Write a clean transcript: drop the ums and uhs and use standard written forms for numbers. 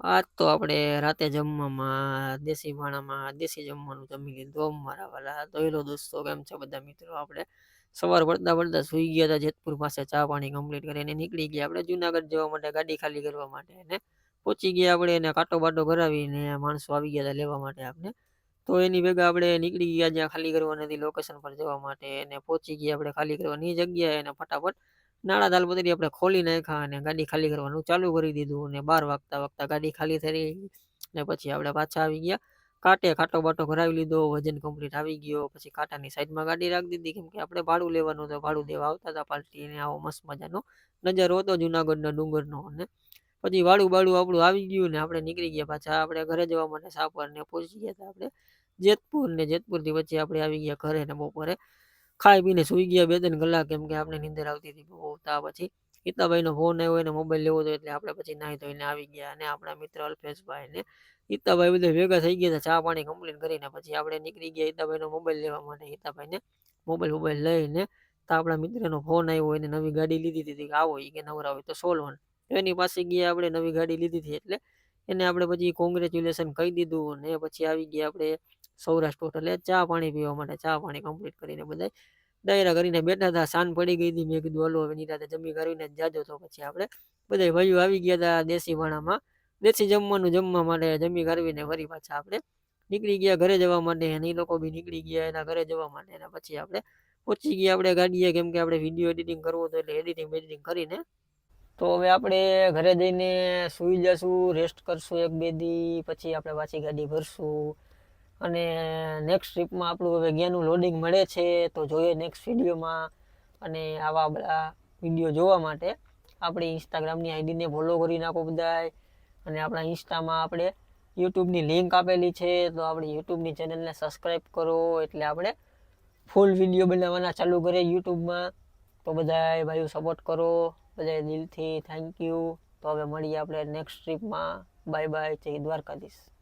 આજ તો આપણે રાતે જમવામાં દેશી ભાણામાં દેશી જમવાનું જમી લીધું. મારા વાલા દોયલો દોસ્તો કેમ છે બધા મિત્રો? આપણે સવાર પડતા પડતા સુઈ ગયા હતા જેતપુર પાસે ચા પાણી કમ્પ્લીટ કરીને નીકળી ગયા આપણે જુનાગઢ જવા માટે ગાડી ખાલી કરવા માટે અને પહોંચી ગયા આપણે એને કાંટો બાટો કરાવીને માણસો આવી ગયા હતા લેવા માટે આપણે. તો એની ભેગા આપણે નીકળી ગયા જ્યાં ખાલી કરવાની હતી લોકેશન પર જવા માટે અને પહોંચી ગયા આપણે ખાલી કરવાની જગ્યાએ અને ફટાફટ નાણા દાલપત્રી આપણે ખોલી નાખ્યા અને ગાડી ખાલી કરવાનું ચાલુ કરી દીધું અને 12 વાગતા ગાડી ખાલી થઈ ને પછી આપણે પાછા આવી ગયા. કાંટે ખાટો બાટો કરાવી લીધો, વજન કમ્પ્લીટ આવી ગયો. પછી કાંટાની સાઈડમાં ગાડી રાખી દીધી કેમ કે આપણે ભાડું લેવાનું હતું. ભાડું દેવા આવતા હતા પાર્ટીને. આવો મસ્ત મજાનો નજારો હતો જુનાગઢનો ડુંગરનો. અને પછી ભાડું બાડું આપણું આવી ગયું ને આપણે નીકળી ગયા પાછા આપણે ઘરે જવા માટે સાપર ને પહોંચી ગયા હતા આપણે જેતપુર ને જેતપુરથી પછી આપણે આવી ગયા ઘરે ને બપોરે ખાઈ પીને સુઈ ગયા 2-3 કલાક કેમ કે આપણે નીંદર આવતી હતી બહુ. તા પછી હિતાભાઈનો ફોન આવ્યો એને મોબાઈલ લેવો હતો એટલે આપણે પછી નાહી ધોઈને આવી ગયા અને આપણા મિત્ર અલ્પેશભાઈ ને હિતાભાઈ બધા ભેગા થઈ ગયા હતા ચા પાણી કમ્પ્લીટ કરીને પછી આપણે નીકળી ગયા હિતાભાઈનો મોબાઈલ લેવા માટે. હિતાભાઈને મોબાઈલ લઈને તો આપણા મિત્રનો ફોન આવ્યો એને નવી ગાડી લીધી હતી કે આવો કે નવરા હોય તો સોલવન એની પાસે ગયા આપણે નવી ગાડી લીધી હતી એટલે એને આપણે પછી કોંગ્રેચ્યુલેશન કહી દીધું ને પછી આવી ગયા આપણે સૌરાષ્ટ્ર હોટલે ચા પાણી પીવા માટે. ચા પાણી કમ્પ્લીટ કરીને બધા ડાયરા કરીને બેઠા હતા. સાંજ પડી ગઈ હતી. મેં કીધું હલો હવે નિરાતે જમી કરીને જાજો. તો પછી આપણે બધા ભાઈઓ આવી ગયા હતા દેશી ભાણામાં દેશી જમવાનું જમવા માટે. જમી કરવીને ફરી પાછા આપણે નીકળી ગયા ઘરે જવા માટે અને એ લોકો બી નીકળી ગયા એના ઘરે જવા માટે. અને પછી આપણે પહોંચી ગયા આપણે ગાડીએ કેમ કે આપણે વિડીયો એડિટિંગ કરવું હતું એટલે એડિટિંગ કરીને તો હવે આપણે ઘરે જઈને સુઈ જશું, રેસ્ટ કરશું 1-2 દી. પછી આપણે પાછી ગાડી ભરશું અને નેક્સ્ટ ટ્રીપમાં આપણું હવે જ્ઞાનનું લોડિંગ મળે છે તો જોઈએ નેક્સ્ટ વિડીયોમાં. અને આવા બધા વિડીયો જોવા માટે આપણી ઇન્સ્ટાગ્રામની આઈડીને ફોલો કરી નાખો બધાય. અને આપણા ઇન્સ્ટામાં આપણે યુટ્યુબની લિંક આપેલી છે તો આપણી યુટ્યુબની ચેનલને સબસ્ક્રાઈબ કરો એટલે આપણે ફૂલ વિડીયો બનાવવાના ચાલુ કરીએ યુટ્યુબમાં. તો બધાય ભાઈઓ સપોર્ટ કરો બધાય દિલથી થેન્ક યુ. તો હવે મળીએ આપણે નેક્સ્ટ ટ્રીપમાં. Bye bye. જય દ્વારકાધીશ.